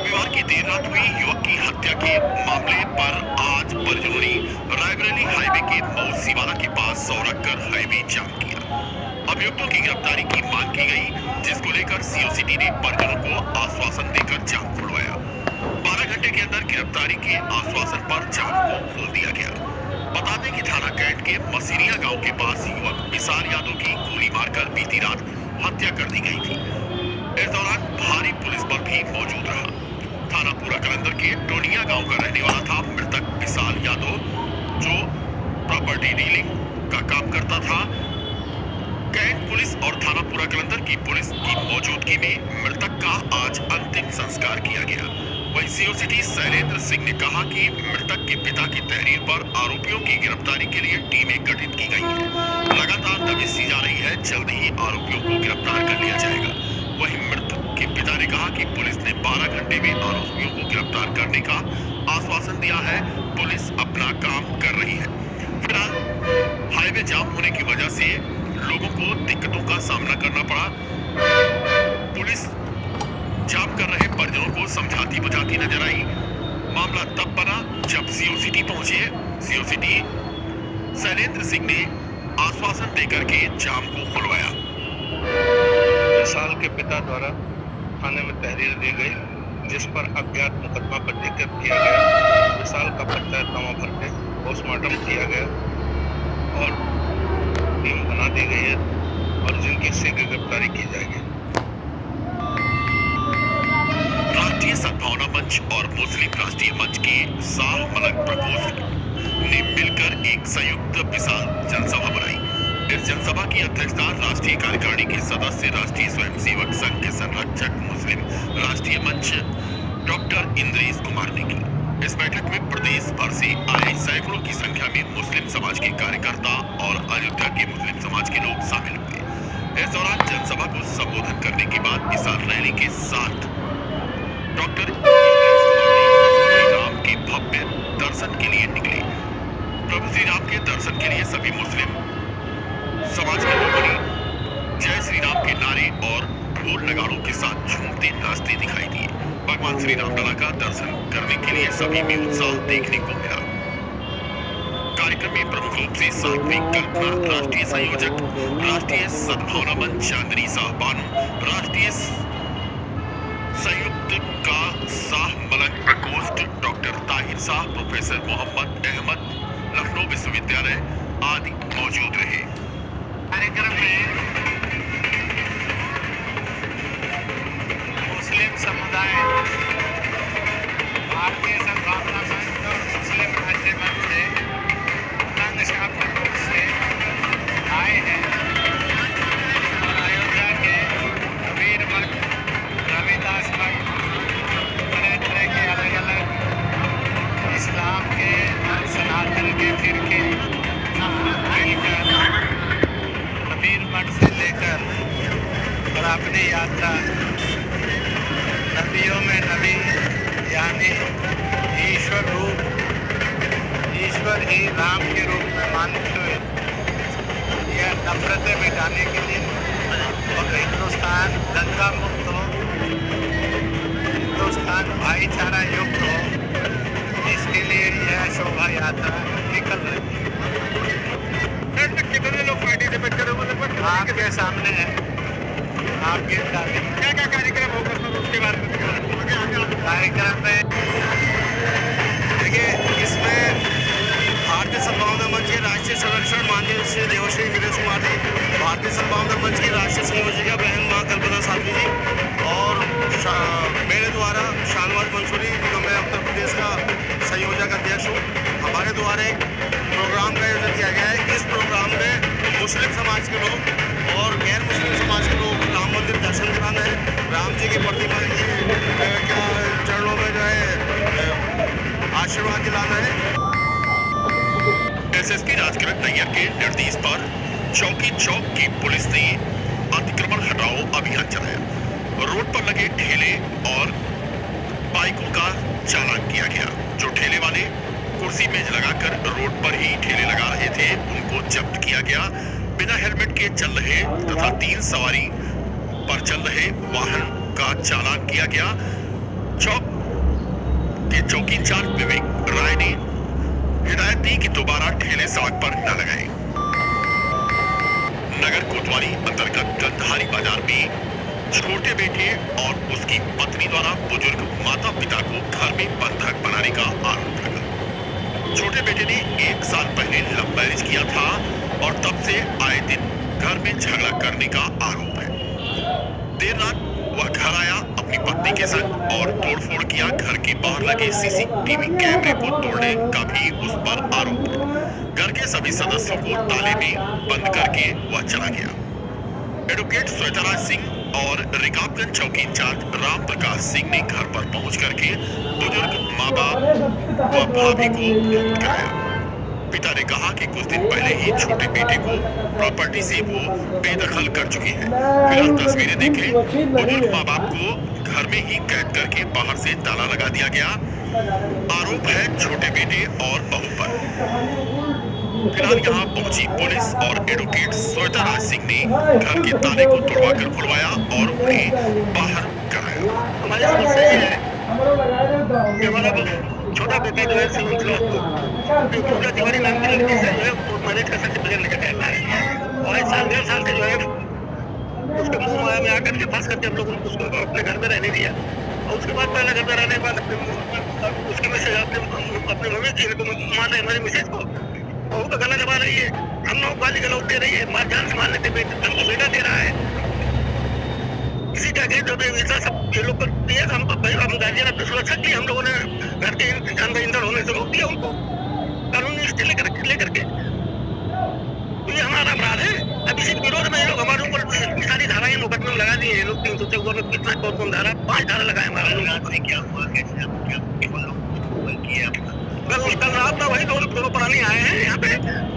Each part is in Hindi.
रविवार की देर रात हुई युवक की हत्या के मामले पर आज परिजनों ने रायबरेली हाईवे के मऊ सिवाना के पास सौ रखकर हाईवे जाम किया। अभियुक्तों की गिरफ्तारी की मांग की गई, जिसको लेकर सीओसीटी ने परिजनों को आश्वासन देकर जाम खुलवाया। 12 घंटे के अंदर गिरफ्तारी के आश्वासन पर जाम को खोल दिया गया। बता दें कि थाना कैंट के मसीरिया गांव के पास युवक विशाल यादव की गोली मारकर बीती रात हत्या कर दी गई थी। इस दौरान भारी पुलिस बल भी मौजूद रहा। थाना पूरा कलंदर के टोनिया गांव का रहने वाला था मृतक विशाल यादव, जो प्रॉपर्टी डीलिंग का काम करता था। कैंट पुलिस और थाना पूरा कलंदर की पुलिस की मौजूदगी में मृतक का आज अंतिम संस्कार किया गया। वहीं सीओसीटी शैलेंद्र सिंह ने कहा कि मृतक के पिता की तहरीर पर आरोपियों की गिरफ्तारी के लिए टीमें गठित की गई हैं। लगातार दबिश दी जा रही है, जल्द ही आरोपियों को गिरफ्तार कर लिया जाएगा। वहीं मृतक के पिता ने कहा कि पुलिस ने 12 घंटे में आरोपियों को गिरफ्तार करने का आश्वासन दिया है। पुलिस अपना काम कर रही है। फिलहाल हाईवे जाम होने की वजह से लोगों को दिक्कतों का सामना करना पड़ा। पुलिस जाम कर रहे परिजनों को समझाती बुझाती नजर आई। मामला तब बना जब सीओसीटी पहुंचे। सीओसीटी शैलेंद्र सिंह ने आश्वासन देकर के जाम को खुलवाया। विशाल के पिता द्वारा थाने में तहरीर दी गई, जिस पर अज्ञात मुकदमा पंजीकृत किया गया। विशाल का पंचायतनामा भर के पोस्टमार्टम किया गया और टीम बना दी गई है और जिनकी शीघ्र गिरफ्तारी की जाएगी। राष्ट्रीय सद्भावना मंच और मुस्लिम राष्ट्रीय मंच के शाह मलंग प्रकोष्ठ ने मिलकर एक संयुक्त विशाल जनसभा बनाई। इस जनसभा की अध्यक्षता राष्ट्रीय कार्यकारिणी के सदस्य राष्ट्रीय स्वयंसेवक संघ के संरक्षक मुस्लिम राष्ट्रीय मंच डॉक्टर इंद्रेश कुमार ने की। इस बैठक में प्रदेश भर से आए सैकड़ों की संख्या में मुस्लिम समाज के कार्यकर्ता और अयोध्या के मुस्लिम समाज के लोग शामिल हुए। इस दौरान जनसभा को संबोधन करने के बाद विशाल रैली के साथ डॉक्टर श्री राम के भव्य दर्शन के लिए निकले। प्रभु श्री राम के दर्शन के लिए सभी मुस्लिम समाज के लोगों ने जय श्री राम के नारे और ढोल नगाड़ों के साथ झूमते नाचते दिखाई दिए। भगवान श्री राम लला का दर्शन करने के लिए सभी में उत्साह देखने को मिला। कार्यक्रम में प्रमुख रूप से सात्विक कल्पना, राष्ट्रीय संयोजक राष्ट्रीय सद्भावना मंच चांदनी शाह बानू, राष्ट्रीय संयुक्त का शाह मलंग प्रकोष्ठ डॉक्टर ताहिर शाह, प्रोफेसर मोहम्मद अहमद, लखनऊ विश्वविद्यालय आदि मौजूद रहे। कार्यक्रम में मुस्लिम समुदाय, भारतीय सद्भावना मंच और मुस्लिम राज्य मंच से रंग शाखा रूप से आए हैं और अयोध्या के वीर मठ, रविदास मठ, तरह तरह के अलग अलग इस्लाम के सनातन के फिरके मिलकर वीर मठ से लेकर और अपनी यात्रा नबियों में नबी यानी ईश्वर ही राम के रूप में मानित हुए। यह नफरतें मिटाने के लिए और हिंदुस्तान दंगा मुक्त हो, हिंदुस्तान भाईचारा युक्त हो, इसके लिए यह शोभा यात्रा निकल रही है। कितने लोग पार्टिसिपेट करेंगे आपके सामने है। आपके क्या क्या कार्यक्रम होगा सर, उसके बारे में कार्यक्रम में देखिए, इसमें भारतीय सद्भावना मंच के राष्ट्रीय संरक्षण माननीय श्री देवश्री नीरज कुमार जी, भारतीय सद्भावना मंच की राष्ट्रीय संयोजिका बहन माँ कल्पना साथी जी और मेरे द्वारा शाहनवाज मंसूरी, जो मैं उत्तर प्रदेश का संयोजक अध्यक्ष हूँ, हमारे द्वारा एक प्रोग्राम का आयोजन किया गया है। इस प्रोग्राम में मुस्लिम समाज के लोग और गैर मुस्लिम समाज के लोग राम मंदिर दर्शन कराना है, राम जी की प्रतिमा के चरणों में जो है आशीर्वाद दिलाना है। एसएसपी राजकिरण नैयर के निर्देश पर चौकी चौक की पुलिस ने अतिक्रमण हटाओ अभियान चलाया। रोड पर लगे ठेले और बाइकों का चालान किया गया। जो ठेले वाले कुर्सी मेज लगाकर रोड पर ही ठेले लगा रहे थे, उनको जब्त किया गया। बिना हेलमेट के चल रहे तथा 3 सवारी पर चल रहे वाहन का चालान किया गया। चौक चौकी इंचार्ज विवेक राय ने हिदायत दी कि दोबारा ठेले सड़क पर न लगाएं। नगर कोतवाली अंतर्गत गंधारी बाजार में छोटे बेटे और उसकी पत्नी द्वारा बुजुर्ग माता पिता को घर में बंधक बनाने का आरोप लगा। छोटे बेटे ने 1 साल पहले लव मैरिज किया था और तब से आए दिन घर में झगड़ा करने का आरोप है। देर रात वह घर आया अपनी पत्नी के संग और तोड़फोड़ किया। घर के बाहर लगे सीसीटीवी कैमरे को तोड़ने का भी उस पर आरोप है। घर के सभी सदस्यों को ताले में बंद करके वह चला गया। एडवोकेट श्वेतराज सिंह और रिकाबगंज चौकी इंचार्ज राम प्रकाश सिंह ने घर पर पहुंच करके बुजुर्ग माँ बाप व भाभी को मुक्त कराया। पिता ने कहा कि कुछ दिन पहले ही छोटे बेटे को प्रॉपर्टी से वो बेदखल कर चुकी है। फिलहाल तस्वीरें देखें। बुजुर्ग माँ बाप को घर में ही कैद करके बाहर से ताला लगा दिया गया। आरोप है छोटे बेटे और बहू पर। फिलहाल यहाँ पहुंची पुलिस और एडवोकेट श्वेतराज सिंह ने घर के ताले को तोड़वाकर खुलवाया और उन्हें बाहर कराया। हमारी समस्या ये है कि हमारा छोटा बेटा जो है पूरा तिवारी नाम की लड़की से जो है कोर्ट मैरिज का सर्टिफिकेट लेकर गया है और 1 साल से जो है उसके मुंह माया में आकर के फंस करके हम लोग उसको अपने घर में रहने दिया। और उसके बाद पहले घर में रहने के बाद उसकी मैसेज अपने मम्मी जी को मार रहे हमारी मैसेज को बहू का गला दबा रही है, हम लोग गाली गलौज दे रही है, मार जान से मार लेते हमको बेटा दे रहा है। इसी जगह जो बेटा सब ये लोग करती है। हम गार्जियन अपनी सुरक्षा के लिए हम लोगों ने घर के अंदर इंटर होने से रोक दिया उनको कानूनी स्टे लेकर के। तो ये हमारा अपराध है। अब इसी विरोध में ये लोग हमारे ऊपर सारी धाराएं मुकदमे में लगा दिए। ये लोग 314 में कितना कौन धारा 5 धारा लगाए हमारे लोग। क्या हुआ कैसे कल रात में वही दोनों पुरानी आए हैं यहाँ पे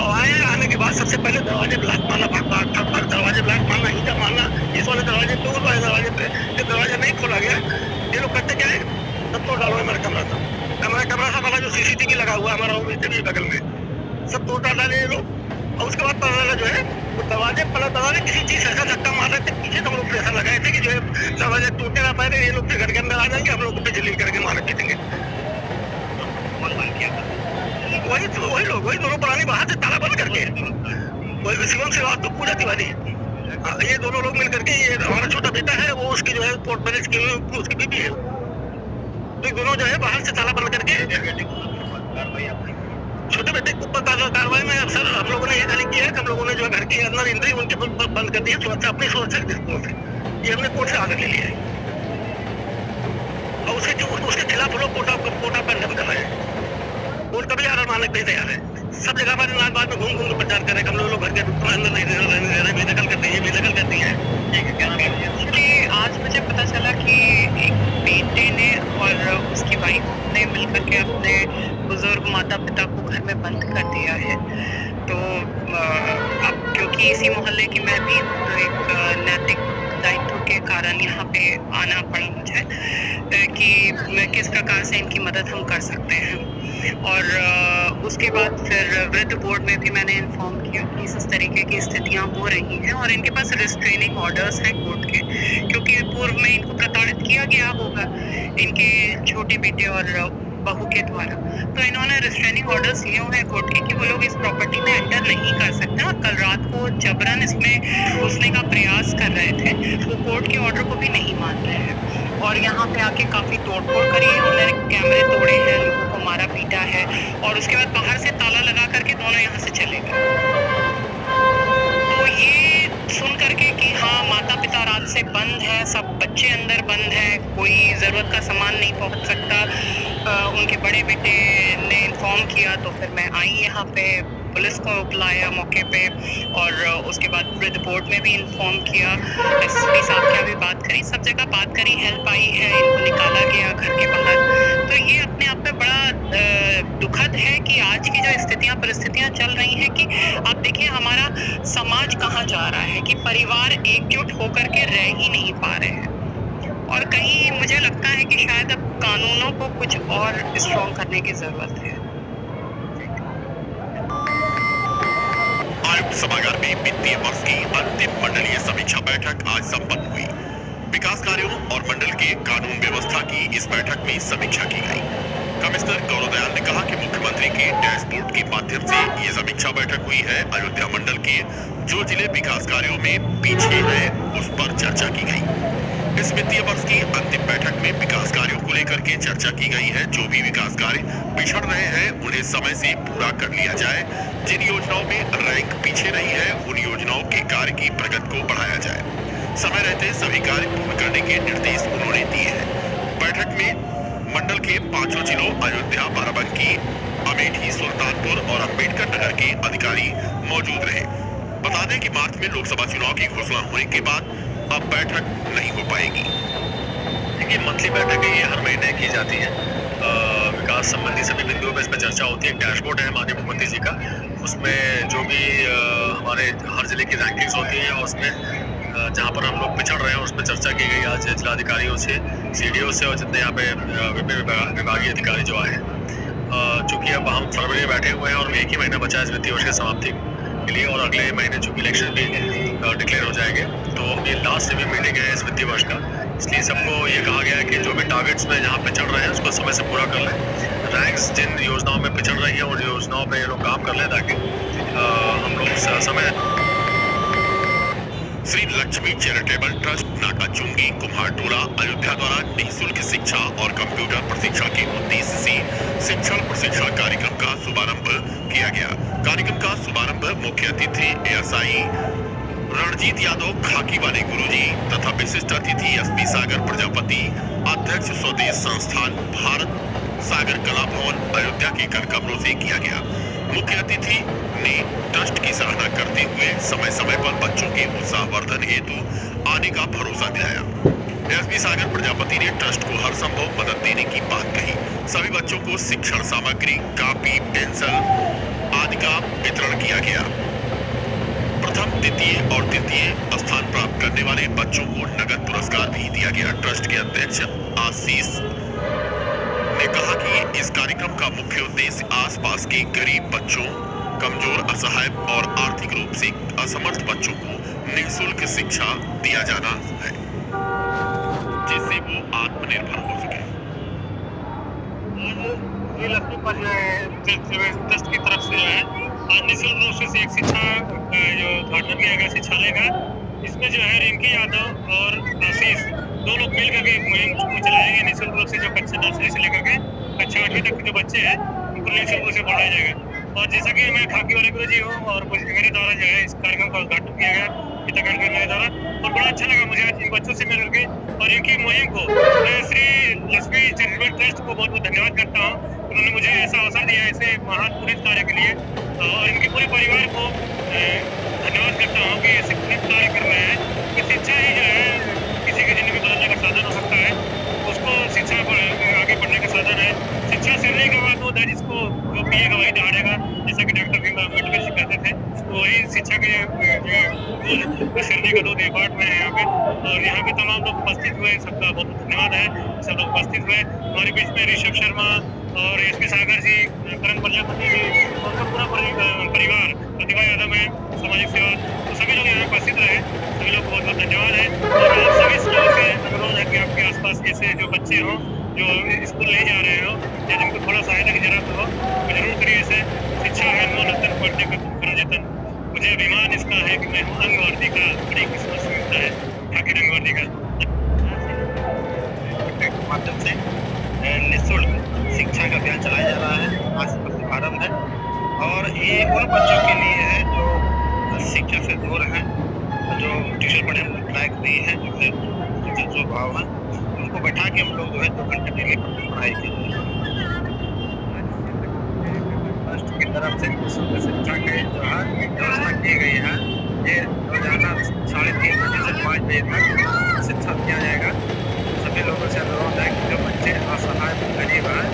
और आने के बाद सबसे पहले दरवाजे ब्लॉक मारना, दरवाजे ब्लॉक मारना, ईटा मारना, इस वाले दरवाजे पे, उस वाले दरवाजे पे। ये दरवाजा नहीं खोला गया। ये लोग करते क्या है, सब तोड़ डालो। हमारा कैमरा था वाला जो सीसीटीवी लगा हुआ हमारा बगल में, सब तोड़ डाले ये लोग। और उसके बाद पता लगा जो है वो दरवाजे किसी चीज ऐसा धक्का मार रहे थे पीछे, तो हम लोग प्रेशर लगाए थे कि जो है दरवाजे टूटे ना पाए, ये लोग फिर घर के अंदर आ जाएंगे, हम लोग बिजली करके मार पीटेंगे। वही लोग वही दोनों पुरानी बाहर से ताला बंद करके वही शिवम श्रीवास्तव तो पूरा तिवारी ये दोनों लोग मिल करके, ये हमारा छोटा बेटा है वो उसकी जो है कोर्ट मैरिज की उसकी बीबी है, तो दोनों जो है बाहर से ताला बंद करके छोटे बेटे के ऊपर कार्रवाई में अक्सर हम लोगों ने ये जारी किया है कि हम लोगों ने जो है घर के अंदर एंट्री उनके बंद कर दी है सुरक्षा, अपनी सुरक्षा के दृष्टिकोण से। ये हमने कोर्ट से आगे ले लिया है और उसके खिलाफ लोग कोटा पर नहीं कर रहे हैं। कोर्ट कभी आरोप मानने के लिए तैयार है। सब जगह पर नाथ में घूम के प्रचार करें हम लोग घर के अंदर नहीं रहने दे रहे, बेदखल करती है। एक्चुअली आज मुझे पता चला कि एक बेटे ने और उसकी वाइफ ने मिलकर के अपने बुजुर्ग माता पिता को घर में बंद कर दिया है। तो अब क्योंकि इसी मोहल्ले की मैं भी एक नैतिक दायित्व के कारण यहाँ पे आना पड़ा मुझे कि किस प्रकार से इनकी मदद हम कर सकते हैं। और उसके बाद फिर वृद्ध बोर्ड में भी मैंने इन्फॉर्म किया कि इस तरीके की स्थितियां हो रही हैं और इनके पास रिस्ट्रेनिंग ऑर्डर्स हैं कोर्ट के, क्योंकि पूर्व में इनको प्रताड़ित किया गया होगा इनके छोटे बेटे और बहू के द्वारा। तो इन्होंने रिस्ट्रेनिंग ऑर्डर्स लिए हुए हैं कोर्ट के कि वो लोग इस प्रॉपर्टी में एंटर नहीं कर सकते और कल रात को जबरन इसमें घुसने का प्रयास कर रहे थे। वो कोर्ट के ऑर्डर को भी नहीं मान रहे हैं और यहाँ पे आके काफ़ी तोड़फोड़ करी है। उन्होंने कैमरे तोड़े हैं, लोगों को मारा पीटा है और उसके बाद बाहर से ताला लगा करके दोनों यहाँ से चले गए। तो ये सुन करके कि हाँ माता पिता रात से बंद है, सब बच्चे अंदर बंद है, कोई ज़रूरत का सामान नहीं पहुँच सकता, उनके बड़े बेटे ने इन्फॉर्म किया। तो फिर मैं आई यहाँ पे, पुलिस को बुलाया मौके पे और उसके बाद वृद्ध बोर्ड में भी इन्फॉर्म किया, एसपी साहब के भी बात करी, सब जगह बात करी, हेल्प आई है, इनको निकाला गया घर के बाहर। तो ये अपने आप में बड़ा दुखद है कि आज की जो परिस्थितियां चल रही हैं कि आप देखिए हमारा समाज कहाँ जा रहा है कि परिवार एकजुट होकर के रह ही नहीं पा रहे हैं। और कहीं मुझे लगता है कि शायद अब कानूनों को कुछ और स्ट्रॉन्ग करने की जरूरत है। आयुक्त सभागार में वित्तीय वर्ष की अंतिम मंडलीय समीक्षा बैठक आज संपन्न हुई। विकास कार्यों और मंडल के कानून व्यवस्था की इस बैठक में समीक्षा की गई। मिनिस्टर गौरव दयाल ने कहा कि मुख्यमंत्री के डैशबोर्ड के माध्यम से ये समीक्षा बैठक हुई है। अयोध्या मंडल के जो जिले विकास कार्यों में पीछे हैं उस पर चर्चा की गई। इस वित्तीय वर्ष की अंतिम बैठक में विकास कार्यों को लेकर के चर्चा की गई है। जो भी विकास कार्य पिछड़ रहे हैं उन्हें समय से पूरा कर लिया जाए। जिन योजनाओं में रैंक पीछे रही है उन योजनाओं के कार्य की प्रगति को बढ़ाया जाए। समय रहते सभी कार्य पूर्ण करने के निर्देश उन्होंने दिए हैं। बैठक में मंडल के 5 जिलों अयोध्या, बाराबंकी, अमेठी, सुल्तानपुर और अंबेडकर नगर के अधिकारी मौजूद रहे। बता दें कि मार्च में लोकसभा चुनाव की घोषणा होने के बाद अब बैठक नहीं हो पाएगी। देखिए, मंथली बैठकें ये हर महीने की जाती है। विकास संबंधी सभी बिंदुओं पर इसमें चर्चा होती है। डैशबोर्ड है माननीय मुख्यमंत्री जी का, उसमें जो भी हमारे हर जिले की रैंकिंग्स होती है और उसमें जहाँ पर हम लोग पिछड़ रहे हैं उस पर चर्चा की गई आज जिलाधिकारियों से, सीडीओ से और जितने यहाँ पे विभिन्न विभागीय अधिकारी जो आए हैं। चूँकि अब हम फरवरी में बैठे हुए हैं और एक ही महीना बचा है इस वित्तीय वर्ष की समाप्ति के लिए और अगले महीने चूँकि इलेक्शन भी डिक्लेयर हो जाएंगे, तो ये लास्ट रिव्यू मीटिंग है इस वित्तीय वर्ष का। इसलिए सबको ये कहा गया है कि जो भी टारगेट्स में जहाँ पे चढ़ रहे हैं उसको समय से पूरा कर लें। रैंक्स जिन योजनाओं में पिछड़ रही है उन योजनाओं पर ये लोग काम कर लें ताकि हम लोग समय। श्री लक्ष्मी चैरिटेबल ट्रस्ट नाकाचुंगी कुम्हारटोला अयोध्या द्वारा निःशुल्क शिक्षा और कंप्यूटर प्रशिक्षण के उद्देश्य से शिक्षण प्रशिक्षण कार्यक्रम का शुभारंभ किया गया। कार्यक्रम का शुभारंभ मुख्य अतिथि एएसआई रणजीत यादव खाकी वाले गुरुजी तथा विशिष्ट अतिथि एसपी सागर प्रजापति, अध्यक्ष स्वदेश संस्थान भारत सागर कला भवन अयोध्या के कर कमरों से किया गया। मुख्य अतिथि ने ट्रस्ट की सराहना करते हुए समय समय पर बच्चों के उत्साहवर्धन हेतु आने का भरोसा दिलाया। एसपी सागर प्रजापति ने ट्रस्ट को हर संभव मदद देने की बात कही। सभी बच्चों को शिक्षण सामग्री, कापी, पेंसिल आदि का वितरण किया गया। प्रथम, द्वितीय और तृतीय स्थान प्राप्त करने वाले बच्चों को नगद पुरस्कार भी दिया गया। ट्रस्ट के अध्यक्ष आशीष ने कहा कि इस कार्यक्रम का मुख्य उद्देश्य आसपास के गरीब बच्चों, कमजोर, असहाय और आर्थिक रूप से असमर्थ बच्चों को निःशुल्क शिक्षा दिया जाना है, जिससे वो आत्मनिर्भर हो सके। ट्रस्ट की तरफ से जो है आज निःशुल्क रूप से एक शिक्षा जो उद्घाटन किया गया शिक्षालय का, इसमें जो है रिंकी यादव और आशीष दो लोग मिल करके एक मुहिम को चलाएंगे। निःशुल्क रूप से जो कक्षा नर्सरी से लेकर के कक्षा 8वीं तक के जो बच्चे हैं उनको निःशुल्क रूप से पढ़ाया जाएगा। और जैसा कि मैं खाकी वाले गुरु जी हूँ और मेरे द्वारा जो है इस कार्यक्रम का उद्घाटन किया गया पितागण के मेरे द्वारा, और बड़ा अच्छा लगा मुझे आज इन बच्चों से मिल करके और इनकी मुहिम को मैं श्री लक्ष्मी चैरिटेबल ट्रस्ट को बहुत बहुत धन्यवाद करता हूँ। उन्होंने मुझे ऐसा अवसर दिया ऐसे महान पुनीत कार्य के लिए और इनके पूरे परिवार को धन्यवाद करता हूँ कि ऐसे पुनीत कार्य कर रहे हैं कि शिक्षा ही जो है किसी की जिंदगी बदलने का साधन हो सकता है। उसको शिक्षा आगे बढ़ने का साधन है। शिक्षा सिरने के बाद वो है जिसको जो पिएगा वही दहाड़ेगा, जैसा कि डॉक्टर भीमराव अम्बेडकर जी कहते थे। तो वही शिक्षा के सिरने का दूध पार्ट में है यहाँ पे। और यहाँ पे तमाम लोग उपस्थित हुए, सबका बहुत धन्यवाद है। सब लोग उपस्थित हुए। हमारे बीच में ऋषभ शर्मा और एसपी सागर जी, करण प्रजापति जी, उनका पूरा परिवार, प्रतिभा यादव है सामाजिक सेवा, तो सभी लोग यहाँ उपस्थित रहे। सभी लोग बहुत बहुत धन्यवाद है। और आप सभी लोगों से अनुरोध है कि आपके आसपास ऐसे जो बच्चे हों जो स्कूल नहीं जा रहे हो या जिनको थोड़ा सहायता की जरूरत हो तो जरूर करिए इसे। शिक्षा है नतन पढ़ने का करो जतन। मुझे अभिमान इसका है कि मैं अंग वर्दी का, बड़ी किस्मत से मिलता है खाकी रंग वर्दी का। माध्यम से निःशुल्क शिक्षा का अभियान चलाया जा रहा है। आज इसका शुभारंभ है और ये उन बच्चों के लिए है जो शिक्षा से दूर हैं, जो ट्यूशन पढ़ने लायक नहीं है, जिनसे जो भाव है उनको बैठा के हम लोग जो है 2 घंटे डेली पढ़ाई की ट्रस्ट की तरफ से शिक्षा के जो है व्यवस्था की गई है। ये रोजाना 3:30 बजे से 5 बजे तक शिक्षा दिया जाएगा। सभी लोगों से अनुरोध है कि जो बच्चे असहाय गरीब हैं